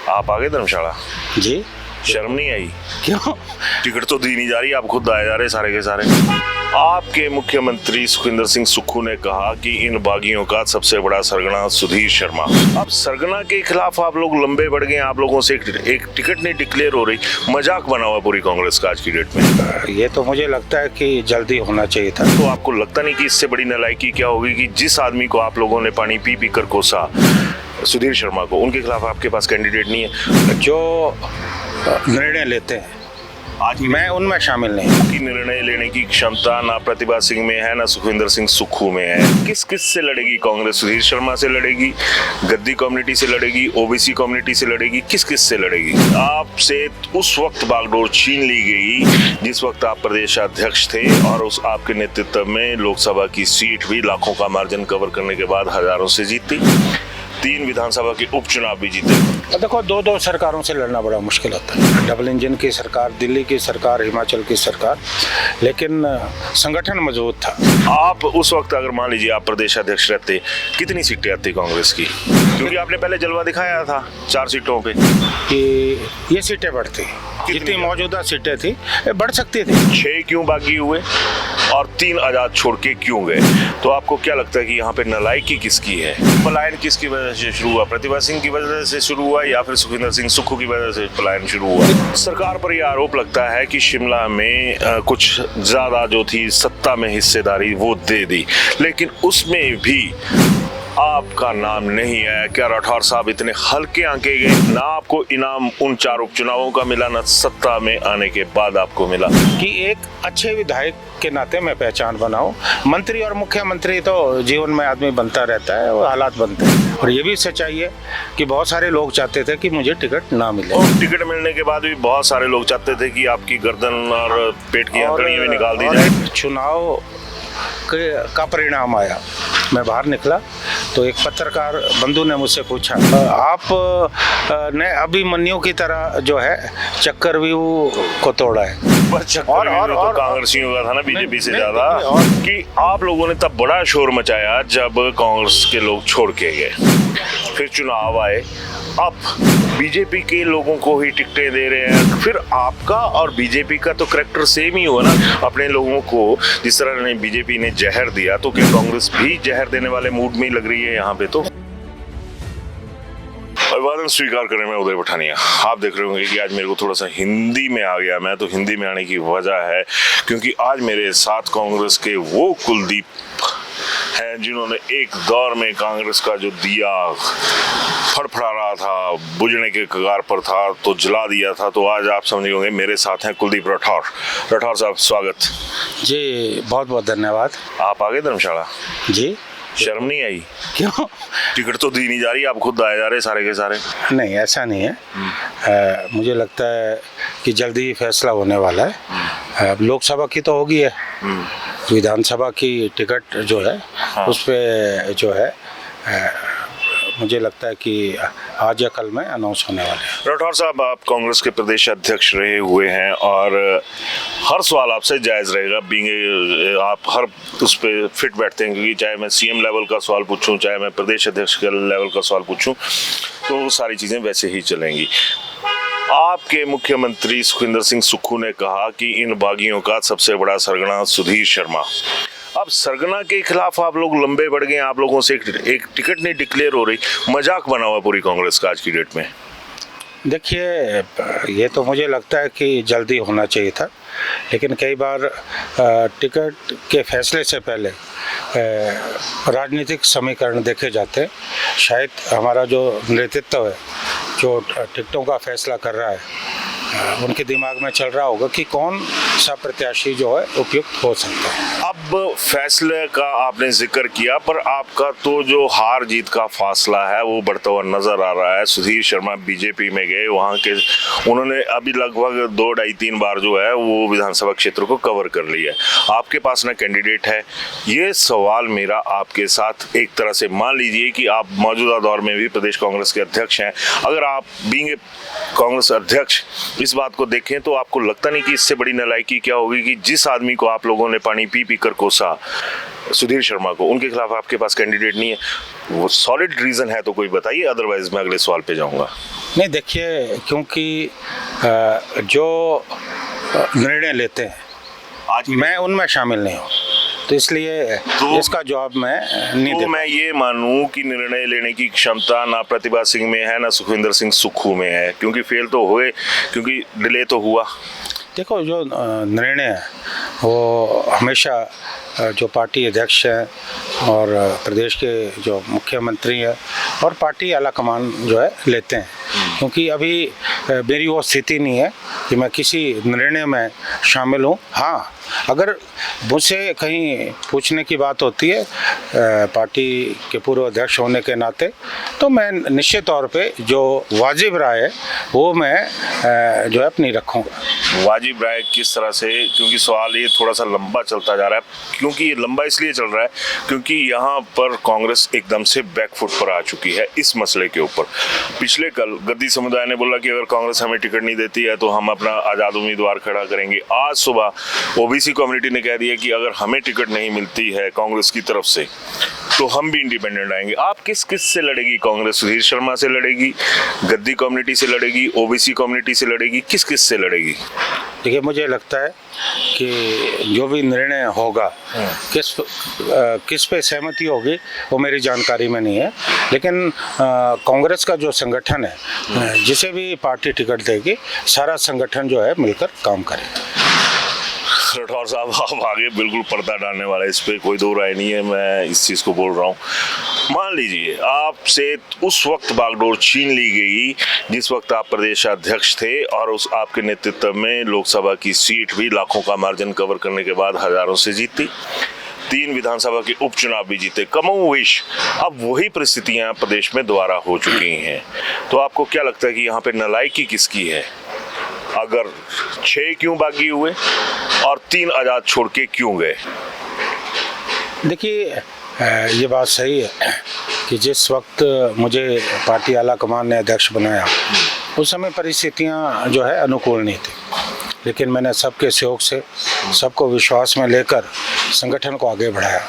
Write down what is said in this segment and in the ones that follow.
आप आ गए धर्मशाला? जी। शर्म नहीं आई? क्यों? टिकट तो दी नहीं जा रही, आप खुद आए जा रहे सारे के सारे। आपके मुख्यमंत्री सुखविंदर सिंह सुक्खू ने कहा कि इन बागियों का सबसे बड़ा सरगना सुधीर शर्मा। अब सरगना के खिलाफ आप लोग लंबे बढ़ गए, आप लोगों से एक टिकट नहीं डिक्लेयर हो रही, मजाक बना हुआ पूरी कांग्रेस का आज की डेट में। ये तो मुझे लगता है कि जल्दी होना चाहिए था। तो आपको लगता नहीं कि इससे बड़ी नालायकी क्या होगी कि जिस आदमी को आप लोगों ने पानी पी पी कर कोसा, सुधीर शर्मा को, उनके खिलाफ आपके पास कैंडिडेट नहीं है? जो निर्णय लेते हैं आज मैं उनमें शामिल नहीं। की निर्णय लेने की क्षमता ना प्रतिभा सिंह में है, ना सुखविंदर सिंह सुक्खू में है। किस किस से लड़ेगी कांग्रेस? सुधीर शर्मा से लड़ेगी, गद्दी कम्युनिटी से लड़ेगी, ओबीसी कम्युनिटी से लड़ेगी, किस किस से लड़ेगी? आपसे उस वक्त बागडोर छीन ली गई जिस वक्त आप प्रदेश अध्यक्ष थे, और उस आपके नेतृत्व में लोकसभा की सीट भी लाखों का मार्जिन कवर करने के बाद हजारों से जीती, 3 विधानसभा के उपचुनाव भी जीते। देखो, दो सरकारों से लड़ना बड़ा मुश्किल होता है। डबल इंजन की सरकार, दिल्ली की सरकार, हिमाचल की सरकार, लेकिन संगठन मजबूत था। आप उस वक्त अगर मान लीजिए आप प्रदेश अध्यक्ष रहते, कितनी सीटें आती कांग्रेस की? क्योंकि आपने पहले जलवा दिखाया था 4 सीटों पे कि ये सीटें बढ़ती, जितनी मौजूदा सीटें थी बढ़ सकती थी। 6 क्यों बागी हुए और 3 आजाद छोड़ के क्यों गए? तो आपको क्या लगता है कि यहाँ पे नालायकी किसकी है? पलायन किसकी वजह से शुरू हुआ? प्रतिभा सिंह की वजह से शुरू हुआ या फिर सुखविंदर सिंह सुक्खू की वजह से पलायन शुरू हुआ? सरकार पर यह आरोप लगता है कि शिमला में कुछ ज्यादा जो थी सत्ता में हिस्सेदारी वो दे दी, लेकिन उसमें भी आपका नाम नहीं आया। क्या राठौर साहब इतने हल्के आंके गए? ना आपको इनाम उन 4 उपचुनावों का मिला, ना सत्ता में आने के बाद आपको मिला। कि एक अच्छे विधायक के नाते मैं पहचान बनाऊं। मंत्री और मुख्यमंत्री तो जीवन में आदमी बनता रहता है, वो हालात बनते हैं। और ये भी सच्चाई है कि बहुत सारे लोग चाहते थे कि मुझे टिकट ना मिले, और टिकट मिलने के बाद भी बहुत सारे लोग चाहते थे कि आपकी गर्दन और पेट की हथकड़ियां भी निकाल दी जाए। चुनाव का परिणाम आया, मैं बाहर निकला तो एक पत्रकार बंधु ने मुझसे पूछा, आप ने अभिमन्यु की तरह जो है चक्रव्यूह को तोड़ा है। और कांग्रेसियों का था ना बीजेपी से ज्यादा, कि आप लोगों ने तब बड़ा शोर मचाया जब कांग्रेस के लोग छोड़ के गए, फिर चुनाव आए, अब बीजेपी के लोगों को ही टिकटें दे रहे हैं। फिर आपका और बीजेपी का तो करैक्टर सेम ही हुआ ना। अपने लोगों को जिस तरह बीजेपी ने जहर दिया, तो क्या कांग्रेस भी जहर देने वाले मूड में लग रही है यहाँ पे? तो अभिवादन स्वीकार करें, मैं उदय पठानिया। आप देख रहे होंगे कि आज मेरे को थोड़ा सा हिंदी में आ गया। मैं तो हिंदी में आने की वजह है क्योंकि आज मेरे साथ कांग्रेस के वो कुलदीप हैं जिन्होंने एक दौर में कांग्रेस का जो दिया फड़फड़ा रहा था, बुझने के कगार पर था, तो जला दिया था। तो आज आप समझ होंगे मेरे साथ हैं कुलदीप राठौर। राठौर साहब, स्वागत जी। बहुत बहुत धन्यवाद। आप आ गए धर्मशाला? जी। शर्म नहीं आई? क्यों? टिकट तो दी नहीं जा रही, आप खुद आए जा रहे सारे के सारे। नहीं, ऐसा नहीं है। मुझे लगता है कि जल्दी ही फैसला होने वाला है। लोकसभा की तो होगी है, विधानसभा की टिकट जो है उस पे जो है मुझे लगता है कि आज या कल में अनाउंस होने वाले हैं। राठौर साहब, आप कांग्रेस के प्रदेश अध्यक्ष रहे हुए हैं और हर सवाल आपसे जायज़ रहेगा, बीइंग आप हर उस पर फिट बैठते हैं, क्योंकि चाहे मैं सीएम लेवल का सवाल पूछूं, चाहे मैं प्रदेश अध्यक्ष के लेवल का सवाल पूछूं, तो सारी चीज़ें वैसे ही चलेंगी। आपके मुख्यमंत्री सुखविंदर सिंह सुक्खू ने कहा कि इन बागियों का सबसे बड़ा सरगना सुधीर शर्मा। अब सरगना के खिलाफ आप लोग लंबे बढ़ गए, आप लोगों से एक टिकट नहीं डिक्लेयर हो रही, मजाक बना हुआ पूरी कांग्रेस का आज की डेट में। देखिए, ये तो मुझे लगता है कि जल्दी होना चाहिए था, लेकिन कई बार टिकट के फैसले से पहले राजनीतिक समीकरण देखे जाते हैं। शायद हमारा जो नेतृत्व है, जो टिकटों का फैसला कर रहा है, उनके दिमाग में चल रहा होगा कि कौन सा प्रत्याशी जो है उपयुक्त हो सकता है। अब फैसले का आपने जिक्र किया, पर आपका तो जो हार जीत का फासला है वो बढ़ता हुआ नजर आ रहा है। सुधीर शर्मा बीजेपी में गए, वहाँ के उन्होंने अभी लगभग 2, 2.5, 3 बार जो है वो विधानसभा क्षेत्र को कवर कर लिया है। आपके पास ना कैंडिडेट है। ये सवाल मेरा आपके साथ, एक तरह से मान लीजिए कि आप मौजूदा दौर में भी प्रदेश कांग्रेस के अध्यक्ष हैं, अगर आप बीइंग कांग्रेस अध्यक्ष इस बात को देखें तो आपको लगता नहीं कि इससे बड़ी नालायकी क्या होगी कि जिस आदमी को आप लोगों ने पानी पी पी कर कोसा, सुधीर शर्मा को, उनके खिलाफ आपके पास कैंडिडेट नहीं है? वो सॉलिड रीजन है तो कोई बताइए, अदरवाइज मैं अगले सवाल पे जाऊंगा। नहीं देखिए, क्योंकि जो निर्णय लेते हैं आज मैं उनमें शामिल नहीं हूँ, तो इसलिए इसका जवाब मैं नहीं दे। मैं ये मानूं कि निर्णय लेने की क्षमता ना प्रतिभा सिंह में है ना सुखविंदर सिंह सुक्खू में है, क्योंकि फेल तो हुए, क्योंकि डिले तो हुआ। देखो, जो निर्णय है वो हमेशा जो पार्टी अध्यक्ष हैं और प्रदेश के जो मुख्यमंत्री हैं और पार्टी आला कमान जो है लेते हैं, क्योंकि अभी मेरी वो स्थिति नहीं है कि मैं किसी निर्णय में शामिल हूँ। हाँ, अगर मुझसे कहीं पूछने की बात होती है पार्टी के पूर्व अध्यक्ष होने के नाते, तो मैं निश्चित तौर पे जो वाजिब राय है वो मैं जो है अपनी रखूँगा। वाजिब राय किस तरह से? क्योंकि सवाल ये थोड़ा सा लंबा चलता जा रहा है, क्योंकि ये लंबा इसलिए चल रहा है क्योंकि यहाँ पर कांग्रेस एकदम से बैकफुट पर आ चुकी है इस मसले के ऊपर। पिछले कल गद्दी समुदाय ने बोला कि अगर कांग्रेस हमें टिकट नहीं देती है तो हम अपना आज़ाद उम्मीदवार खड़ा करेंगे। आज सुबह ओबीसी कम्युनिटी ने कह दिया कि अगर हमें टिकट नहीं मिलती है कांग्रेस की तरफ से तो हम भी इंडिपेंडेंट आएंगे। आप किस से लड़ेगी कांग्रेस? सुधीर शर्मा से लड़ेगी, गद्दी कम्युनिटी से लड़ेगी, ओबीसी कम्युनिटी से लड़ेगी, किस से लड़ेगी? देखिए, मुझे लगता है कि जो भी निर्णय होगा किस पे सहमति होगी वो मेरी जानकारी में नहीं है, लेकिन कांग्रेस का जो संगठन है जिसे भी पार्टी टिकट देगी, सारा संगठन जो है मिलकर काम करेगा। राठौर साहब, आप आगे बिल्कुल पर्दा डालने वाला है, इस पे कोई दो राय नहीं है, मैं इस चीज़ को बोल रहा हूँ। मान लीजिए आपसे उस वक्त बागडोर छीन ली गई जिस वक्त आप प्रदेशाध्यक्ष थे और उस आपके नेतृत्व में लोकसभा की सीट भी लाखों का मार्जिन कवर करने के बाद हजारों से जीती, 3 विधानसभा के उपचुनाव भी जीते, कमोवेश अब वही परिस्थितियां प्रदेश में दोबारा हो चुकी हैं। तो आपको क्या लगता है कि यहाँ पे नालायकी किसकी है? अगर 6 क्यों बागी हुए और 3 आज़ाद छोड़ के क्यों गए? देखिए, ये बात सही है कि जिस वक्त मुझे पार्टी आला कमान ने अध्यक्ष बनाया उस समय परिस्थितियां जो है अनुकूल नहीं थी, लेकिन मैंने सबके सहयोग से, सबको विश्वास में लेकर संगठन को आगे बढ़ाया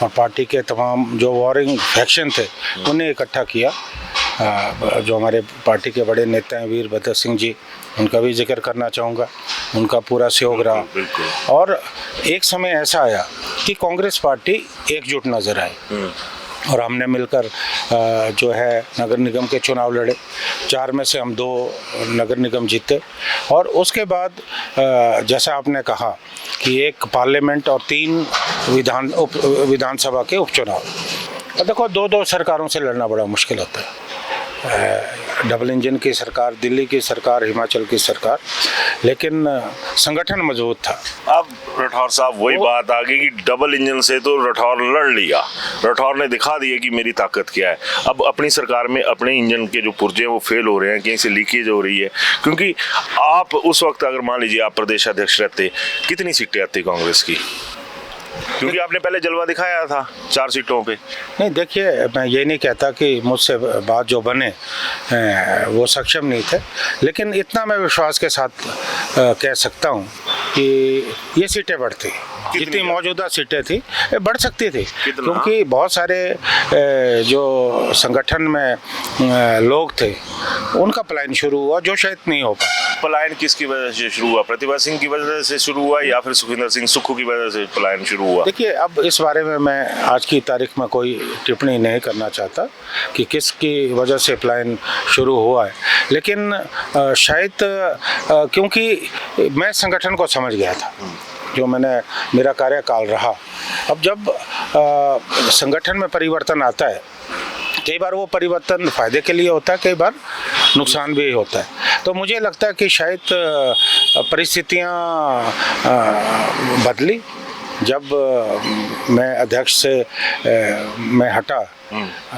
और पार्टी के तमाम जो वॉरिंग फैक्शन थे उन्हें इकट्ठा किया। जो हमारे पार्टी के बड़े नेता हैं वीरभद्र सिंह जी, उनका भी जिक्र करना चाहूँगा, उनका पूरा सहयोग रहा। और एक समय ऐसा आया कि कांग्रेस पार्टी एकजुट नजर आई और हमने मिलकर जो है नगर निगम के चुनाव लड़े। 4 में से हम 2 नगर निगम जीते और उसके बाद जैसा आपने कहा कि एक पार्लियामेंट और 3 विधानसभा के उपचुनाव। और देखो, 2 सरकारों से लड़ना बड़ा मुश्किल होता है। डबल इंजन की सरकार, दिल्ली की सरकार, हिमाचल की सरकार, लेकिन संगठन मजबूत था। अब राठौर साहब वही बात आ गई कि डबल इंजन से तो राठौर लड़ लिया, राठौर ने दिखा दिया कि मेरी ताकत क्या है। अब अपनी सरकार में अपने इंजन के जो पुर्जे हैं वो फेल हो रहे हैं, कहीं से लीकेज हो रही है। क्योंकि आप उस वक्त अगर मान लीजिए आप प्रदेश अध्यक्ष रहते, कितनी सीटें आती कांग्रेस की? क्योंकि आपने पहले जलवा दिखाया था 4 सीटों पे। नहीं, देखिए, मैं ये नहीं कहता कि मुझसे बात जो बने वो सक्षम नहीं थे, लेकिन इतना मैं विश्वास के साथ कह सकता हूँ कि ये सीटें बढ़ती, जितनी मौजूदा सीटें थी बढ़ सकती थी, क्योंकि बहुत सारे जो संगठन में लोग थे उनका पलायन शुरू हुआ जो शायद नहीं हो पाया। पलायन किसकी वजह से शुरू हुआ? प्रतिभा सिंह की वजह से शुरू हुआ या फिर सुखविंदर सिंह सुक्खू की वजह से पलायन शुरू हुआ? देखिए, अब इस बारे में मैं आज की तारीख में कोई टिप्पणी नहीं करना चाहता कि किसकी वजह से पलायन शुरू हुआ है, लेकिन शायद क्योंकि मैं संगठन को समझ गया था, जो मेरा कार्यकाल रहा। अब जब संगठन में परिवर्तन आता है, कई बार वो परिवर्तन फायदे के लिए होता है, कई बार नुकसान भी होता है। तो मुझे लगता है कि शायद परिस्थितियाँ बदली जब मैं अध्यक्ष से मैं हटा।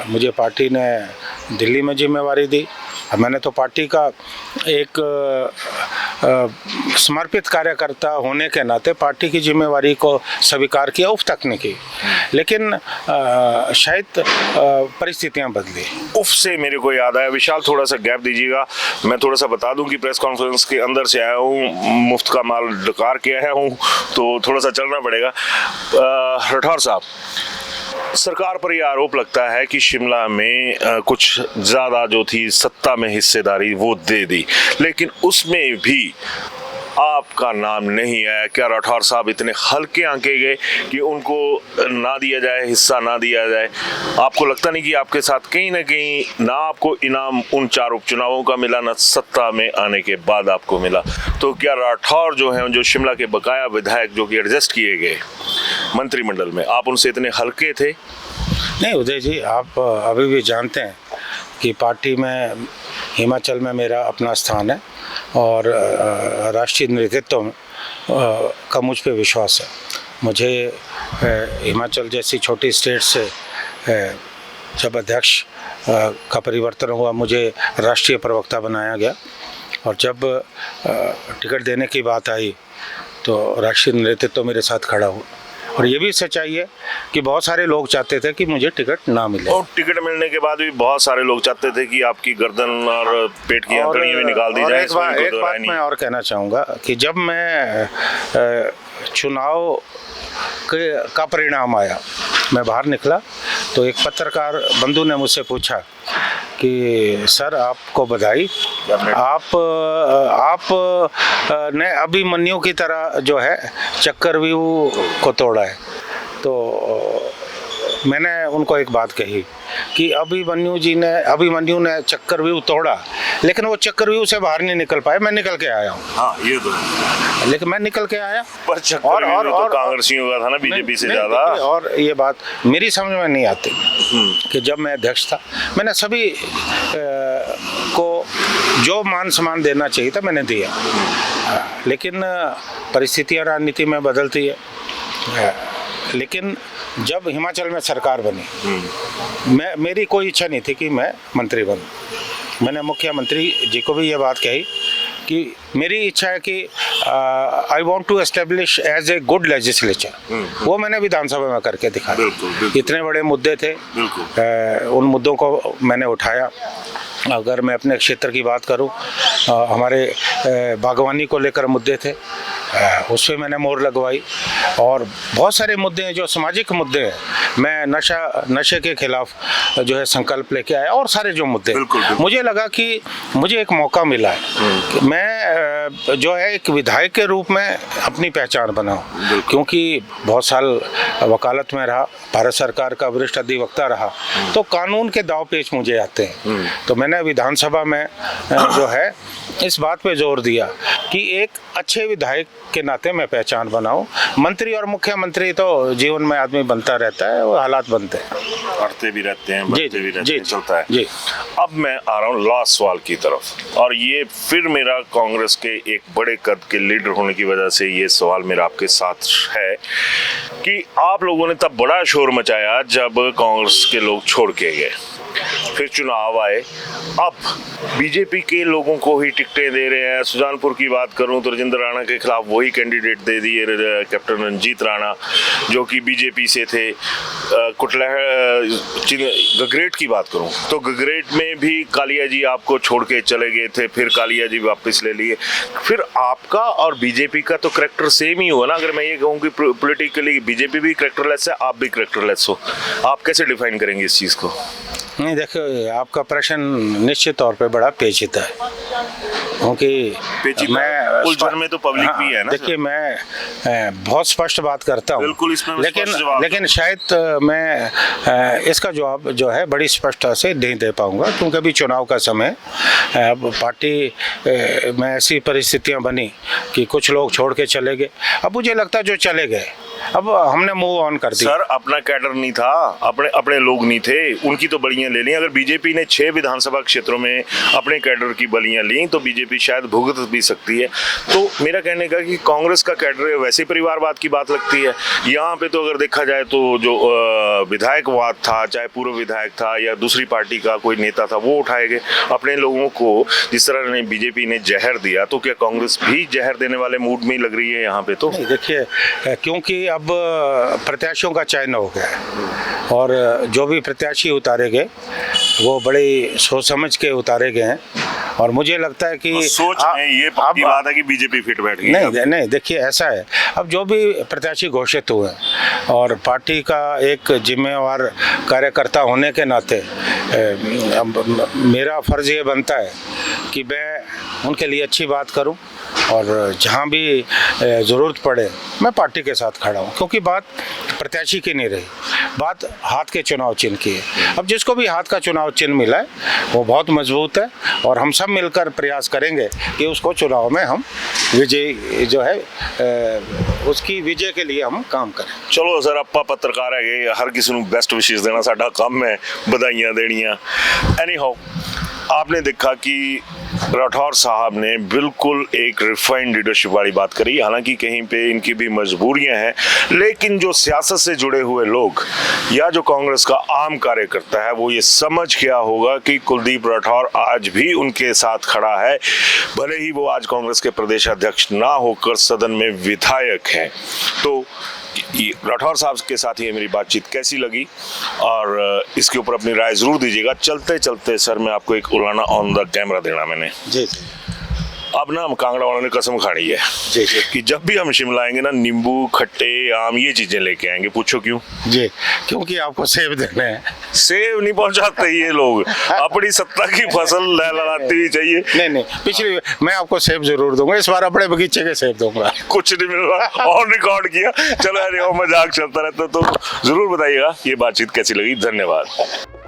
मुझे पार्टी ने दिल्ली में जिम्मेवारी दी। मैंने तो पार्टी का एक समर्पित कार्यकर्ता होने के नाते पार्टी की जिम्मेवारी को स्वीकार किया, उफ तक नहीं की, लेकिन शायद परिस्थितियां बदली। उफ से मेरे को याद आया, विशाल थोड़ा सा गैप दीजिएगा, मैं थोड़ा सा बता दूं कि प्रेस कॉन्फ्रेंस के अंदर से आया हूं, मुफ्त का माल डकार के आया हूं, तो थोड़ा सा चलना पड़ेगा। राठौर साहब, सरकार पर यह आरोप लगता है कि शिमला में कुछ ज़्यादा जो थी सत्ता में हिस्सेदारी वो दे दी, लेकिन उसमें भी आपका नाम नहीं आया। क्या राठौर साहब इतने हल्के आंके गए कि उनको ना दिया जाए, हिस्सा ना दिया जाए? आपको लगता नहीं कि आपके साथ कहीं ना कहीं ना आपको इनाम उन 4 उपचुनावों का मिला, ना सत्ता में आने के बाद आपको मिला? तो क्या राठौर जो हैं, जो शिमला के बकाया विधायक जो कि एडजस्ट किए गए मंत्रिमंडल में, आप उनसे इतने हल्के थे? नहीं उदय जी, आप अभी भी जानते हैं कि पार्टी में हिमाचल में मेरा अपना स्थान है और राष्ट्रीय नेतृत्व में का मुझ पे विश्वास है। मुझे हिमाचल जैसी छोटी स्टेट से जब अध्यक्ष का परिवर्तन हुआ, मुझे राष्ट्रीय प्रवक्ता बनाया गया और जब टिकट देने की बात आई तो राष्ट्रीय नेतृत्व मेरे साथ खड़ा हुआ। और ये भी सच्चाई है कि बहुत सारे लोग चाहते थे कि मुझे टिकट ना मिले, और टिकट मिलने के बाद भी बहुत सारे लोग चाहते थे कि आपकी गर्दन और पेट की आंतड़ियां भी निकाल दी जाए। एक बात मैं और कहना चाहूँगा कि जब मैं चुनाव का परिणाम आया, मैं बाहर निकला तो एक पत्रकार बंधु ने मुझसे पूछा कि सर आपको बधाई, आप ने अभिमन्यु की तरह जो है चक्रव्यूह को तोड़ा है। तो मैंने उनको एक बात कही कि अभिमन्यु ने चक्रव्यूह तोड़ा, लेकिन वो चक्रव्यूह से बाहर नहीं निकल पाए। मैं निकल के आया हूँ। हाँ, ये तो है। लेकिन मैं निकल के आया। पर चक्रव्यूह तो कांग्रेसियों का था ना, बीजेपी से ज्यादा। और ये बात मेरी समझ में नहीं आती कि जब मैं अध्यक्ष था मैंने सभी को जो मान सम्मान देना चाहिए था मैंने दिया, लेकिन परिस्थितियाँ राजनीति में बदलती है। लेकिन जब हिमाचल में सरकार बनी, मेरी कोई इच्छा नहीं थी कि मैं मंत्री बनूं। मैंने मुख्यमंत्री जी को भी ये बात कही कि मेरी इच्छा है कि I want to establish as a good legislature. वो मैंने विधानसभा में करके दिखाया। इतने बड़े मुद्दे थे, उन मुद्दों को मैंने उठाया। अगर मैं अपने क्षेत्र की बात करूं, हमारे बागवानी को लेकर मुद्दे थे, उस पर मैंने मोहर लगवाई। और बहुत सारे मुद्दे हैं जो सामाजिक मुद्दे हैं, मैं नशे के खिलाफ जो है संकल्प लेके आया। और सारे जो मुद्दे, मुझे लगा कि मुझे एक मौका मिला है कि मैं जो है एक विधायक के रूप में अपनी पहचान बनाऊं, क्योंकि बहुत साल वकालत में रहा, भारत सरकार का वरिष्ठ अधिवक्ता रहा, तो कानून के दाव पेच मुझे आते हैं। तो मैंने विधानसभा में जो है इस बात पे जोर दिया कि एक अच्छे विधायक के नाते मैं पहचान बनाऊं। मंत्री और मुख्यमंत्री तो जीवन में आदमी बनता रहता है, वो हालात बनते हैं, बढ़ते भी रहते हैं, बढ़ते भी रहते हैं, चलता है। जी। अब मैं आ रहा हूँ लास्ट सवाल की तरफ, और ये फिर मेरा कांग्रेस के एक बड़े कद के लीडर होने की वजह से ये सवाल मेरा आपके साथ है कि आप लोगों ने तब बड़ा शोर मचाया जब कांग्रेस के लोग छोड़ के गए, फिर चुनाव आए, अब बीजेपी के लोगों को ही टिकटें दे रहे हैं। सुजानपुर की बात करूं तो राजेंद्र राणा के खिलाफ वही कैंडिडेट दे दिए, कैप्टन रंजीत राणा जो कि बीजेपी से थे। गगरेट की बात करूं तो गगरेट में भी कालिया जी आपको छोड़ के चले गए थे, फिर कालिया जी वापस ले लिए। फिर आपका और बीजेपी का तो करैक्टर सेम ही हुआ ना। अगर मैं ये कहूँ कि पॉलिटिकली बीजेपी भी करैक्टरलेस है, आप भी करैक्टरलेस हो, आप कैसे डिफाइन करेंगे इस चीज़ को? नहीं, देखिए आपका प्रश्न निश्चित तौर पे बड़ा पेचीदा है, क्योंकि मैं उलझन में तो पब्लिक भी है ना। देखिए मैं बहुत स्पष्ट बात करता हूँ, बिल्कुल, इसमें लेकिन शायद मैं इसका जवाब जो है बड़ी स्पष्टता से नहीं दे पाऊंगा, क्योंकि अभी चुनाव का समय, पार्टी में ऐसी परिस्थितियाँ बनी कि कुछ लोग छोड़ के चले गए। अब मुझे लगता है जो चले गए अब हमने मूव ऑन कर दिया। सर अपना कैडर नहीं था, अपने लोग नहीं थे, उनकी तो बलियां ले ली। अगर बीजेपी ने 6 विधानसभा क्षेत्रों में अपने कैडर की बलियां ली तो बीजेपी शायद भुगत भी सकती है। तो मेरा कहने का कि कांग्रेस का कैडर वैसे परिवारवाद की बात लगती है। यहाँ पे तो अगर देखा जाए तो जो विधायकवाद था, चाहे पूर्व विधायक था या दूसरी पार्टी का कोई नेता था, वो उठाए गए। अपने लोगों को जिस तरह ने बीजेपी ने जहर दिया, तो क्या कांग्रेस भी जहर देने वाले मूड में लग रही है यहाँ पे? तो देखिए, क्योंकि अब प्रत्याशियों का चयन हो गया और जो भी प्रत्याशी उतारे गए वो बड़ी सोच समझ के उतारे गए हैं और मुझे लगता है कि तो सोच में ये पक्की बात है कि बीजेपी फिट बैठ गई। नहीं, देखिए ऐसा है, अब जो भी प्रत्याशी घोषित हुए हैं और पार्टी का एक जिम्मेवार कार्यकर्ता होने के नाते मेरा फर्ज ये बनता है कि मैं उनके लिए अच्छी बात करूं और जहां भी ज़रूरत पड़े मैं पार्टी के साथ खड़ा हूं, क्योंकि बात प्रत्याशी की नहीं रही, बात हाथ के चुनाव चिन्ह की है। अब जिसको भी हाथ का चुनाव चिन्ह मिला है वो बहुत मजबूत है और हम सब मिलकर प्रयास करेंगे कि उसको चुनाव में हम विजय जो है उसकी विजय के लिए हम काम करें। चलो सर, ਆਪਾਂ पत्रकार है, हर किसी ਨੂੰ बेस्ट विशेष देना साडा काम है, बधाइयां देनियां। एनी हाउ, आपने देखा कि राठौर साहब ने बिल्कुल एक रिफाइंड लीडरशिप वाली बात करी। हालांकि कहीं पे इनकी भी मजबूरियां हैं, लेकिन जो सियासत से जुड़े हुए लोग या जो कांग्रेस का आम कार्यकर्ता है वो ये समझ गया होगा कि कुलदीप राठौर आज भी उनके साथ खड़ा है, भले ही वो आज कांग्रेस के प्रदेश अध्यक्ष ना होकर सदन में विधायक हैं। तो राठौर साहब के साथ ये मेरी बातचीत कैसी लगी और इसके ऊपर अपनी राय जरूर दीजिएगा। चलते चलते सर, मैं आपको एक उलाना ऑन द कैमरा देना मैंने जी। अब ना हम कांगड़ा वालों ने कसम खानी है जी कि जब भी हम शिमला आएंगे ना, नींबू, खट्टे, आम, ये चीजें लेके आएंगे। पूछो क्यों? जी, क्योंकि आपको सेब देने हैं। सेब नहीं पहुंचाते ये लोग, अपनी सत्ता की फसल लहलहाती हुई चाहिए। नहीं, पिछली मैं आपको सेब जरूर दूंगा, इस बार अपने बगीचे के सेब दूंगा। कुछ नहीं मिल रहा और रिकॉर्ड किया। चलो यार, मजाक चलता रहता, तो जरूर बताइएगा ये बातचीत कैसी लगी। धन्यवाद।